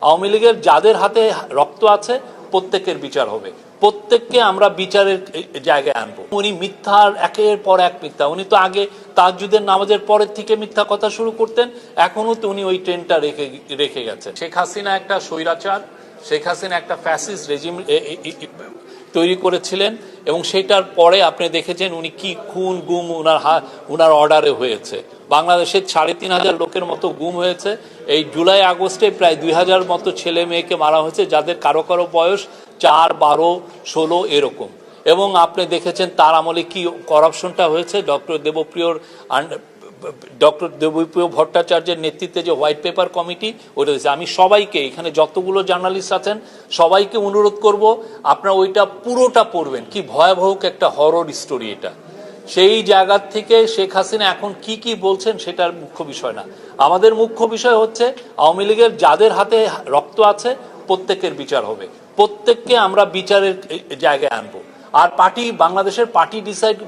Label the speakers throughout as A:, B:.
A: আওয়ামী লীগের যাদের হাতে রক্ত আছে প্রত্যেকের বিচার হবে, প্রত্যেককে আমরা বিচারের জায়গায় আনবো। উনি মিথ্যার একের পর এক মিথ্যা, উনি তো আগে তাহাজ্জুদের নামাজের পরের থেকে মিথ্যা কথা শুরু করতেন, এখনো তো উনি ওই ট্রেনটা রেখে গেছেন। শেখ হাসিনা একটা স্বৈরাচার, শেখ হাসিনা একটা ফ্যাসিস্ট রেজিম তৈরি করেছিলেন এবং সেটার পরে আপনি দেখেছেন উনি কি খুন গুম উনার অর্ডারে হয়েছে। বাংলাদেশের 3,500 লোকের মতো গুম হয়েছে। এই জুলাই আগস্টে প্রায় 2,000 মতো ছেলে মেয়েকে মারা হয়েছে, যাদের কারো কারো বয়স 4, 12, 16 এরকম। এবং আপনি দেখেছেন তার আমলে কি করাপশনটা হয়েছে। ডক্টর দেবপ্রিয় ভট্টাচার্যের নেতৃত্বে যে হোয়াইট পেপার কমিটি ওইটা দিয়েছে। আমি সবাইকে, এখানে যতগুলো জার্নালিস্ট আছেন সবাইকে অনুরোধ করব আপনারা ওইটা পুরোটা পড়বেন। কি ভয়াবহ একটা হরর স্টোরি এটা। সেই জায়গা থেকে শেখ হাসিনা এখন কি কি বলছেন সেটার মুখ্য বিষয় না। আমাদের মুখ্য বিষয় হচ্ছে আওয়ামী লীগের যাদের হাতে রক্ত আছে প্রত্যেকের বিচার হবে, প্রত্যেককে আমরা বিচারের জায়গায় আনবো। আর বাংলাদেশের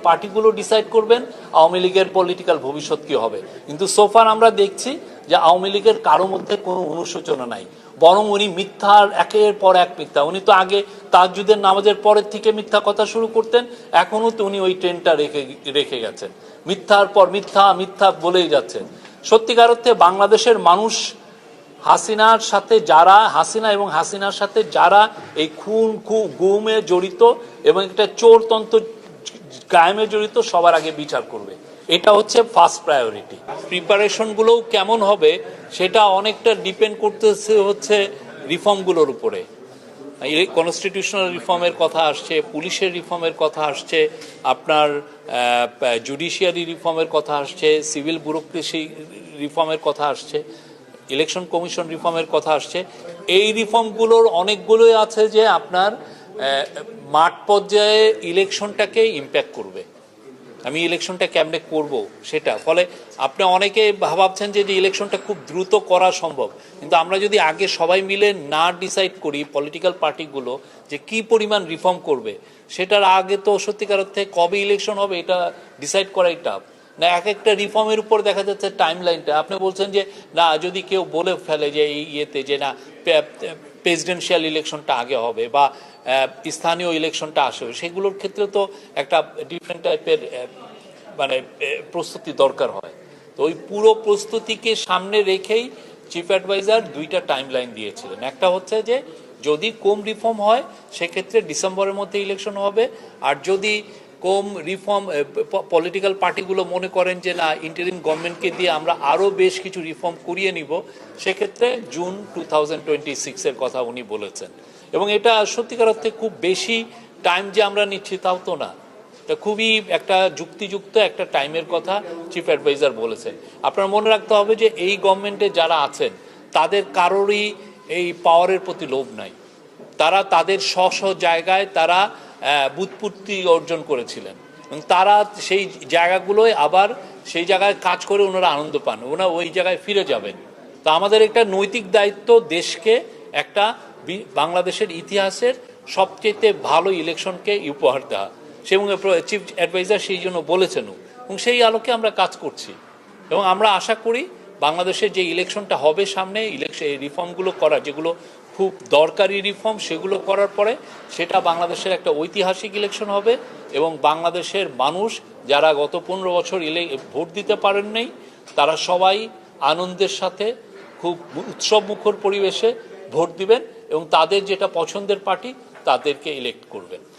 A: পার্টিগুলো ডিসাইড করবেন আওয়ামী লীগের পলিটিক্যাল ভবিষ্যৎ কি হবে। কিন্তু সোফার আমরা দেখছি যে আওয়ামী লীগের কারো মধ্যে কোনো অনুশোচনা নাই, বরং উনি মিথ্যার একের পর এক মিথ্যা। উনি তো আগে তাহাজ্জুদের নামাজের পরের থেকে মিথ্যা কথা শুরু করতেন, এখনো তো উনি ওই ট্রেনটা রেখে গেছেন। মিথ্যার পর মিথ্যা মিথ্যা বলেই যাচ্ছেন। সত্যিকার অর্থে বাংলাদেশের মানুষ হাসিনা এবং হাসিনার সাথে যারা এই গুমে জড়িত এবং একটা চোরতন্ত্র কায়েমে জড়িত সবার আগে বিচার করবে। এটা হচ্ছে ফার্স্ট প্রায়োরিটি। প্রিপারেশনগুলোও কেমন হবে সেটা অনেকটা ডিপেন্ড করতেছে হচ্ছে রিফর্মগুলোর উপরে। কনস্টিটিউশনাল রিফর্মের কথা আসছে, পুলিশের রিফর্মের কথা আসছে, আপনার জুডিশিয়ারি রিফর্মের কথা আসছে, সিভিল ব্যুরোক্রেসি রিফর্মের কথা আসছে, ইলেকশন কমিশন রিফর্মের কথা আসছে। এই রিফর্মগুলোর অনেকগুলোই আছে যে আপনার মাঠ পর্যায়ে ইলেকশনটাকে ইম্প্যাক্ট করবে। আমি ইলেকশনটা কেমনে করব সেটা, ফলে আপনি অনেকে ভাবছেন যে ইলেকশনটা খুব দ্রুত করা সম্ভব, কিন্তু আমরা যদি আগে সবাই মিলে না ডিসাইড করি পলিটিক্যাল পার্টিগুলো যে কি পরিমাণ রিফর্ম করবে, সেটার আগে তো সত্যিকার অর্থে কবে ইলেকশন হবে এটা ডিসাইড করাই টাফ না। এক একটা রিফর্মের উপর দেখা যাচ্ছে টাইম লাইনটা। আপনি বলছেন যে না, যদি কেউ বলে ফেলে যে এই ইয়েতে যে না প্রেসিডেন্সিয়াল ইলেকশনটা আগে হবে বা স্থানীয় ইলেকশনটা আসবে, সেগুলোর ক্ষেত্রে তো একটা ডিফারেন্ট টাইপের মানে প্রস্তুতি দরকার হয়। তো ওই পুরো প্রস্তুতিকে সামনে রেখেই চিফ অ্যাডভাইজার 2টা টাইম লাইন দিয়েছিলেন। একটা হচ্ছে যে যদি কম রিফর্ম হয় সেক্ষেত্রে ডিসেম্বরের মধ্যে ইলেকশন হবে, আর যদি কম রিফর্ম পলিটিক্যাল পার্টিগুলো মনে করেন যে না ইন্টারিম গভর্নমেন্টকে দিয়ে আমরা আরও বেশ কিছু রিফর্ম করিয়ে নিব, সেক্ষেত্রে জুন 2026-এর কথা উনি বলেছেন। এবং এটা সত্যিকার অর্থে খুব বেশি টাইম যে আমরা নিচ্ছি তাও তো না, এটা খুবই একটা যুক্তিযুক্ত একটা টাইমের কথা চিফ অ্যাডভাইজার বলেছেন। আপনার মনে রাখতে হবে যে এই গভর্নমেন্টে যারা আছেন তাদের কারোরই এই পাওয়ারের প্রতি লোভ নাই। তারা তাদের স্ব জায়গায় তারা বুৎপত্তি অর্জন করেছিলেন এবং তারা সেই জায়গাগুলোয় আবার সেই জায়গায় কাজ করে ওনারা আনন্দ পান, ওনারা ওই জায়গায় ফিরে যাবেন। তো আমাদের একটা নৈতিক দায়িত্ব দেশকে একটা বাংলাদেশের ইতিহাসের সবচেয়ে ভালো ইলেকশনকে উপহার দেওয়া, এবং চিফ অ্যাডভাইজার সেই জন্য বলেছেনও, এবং সেই আলোকে আমরা কাজ করছি। এবং আমরা আশা করি বাংলাদেশের যে ইলেকশনটা হবে সামনে, এই রিফর্মগুলো করা যেগুলো খুব দরকারি রিফর্ম, সেগুলো করার পরে সেটা বাংলাদেশের একটা ঐতিহাসিক ইলেকশন হবে এবং বাংলাদেশের মানুষ যারা গত 15 বছর ভোট দিতে পারেন নাই, তারা সবাই আনন্দের সাথে খুব উৎসব মুখর পরিবেশে ভোট দিবেন এবং তাদের যেটা পছন্দের পার্টি তাদেরকে ইলেক্ট করবেন।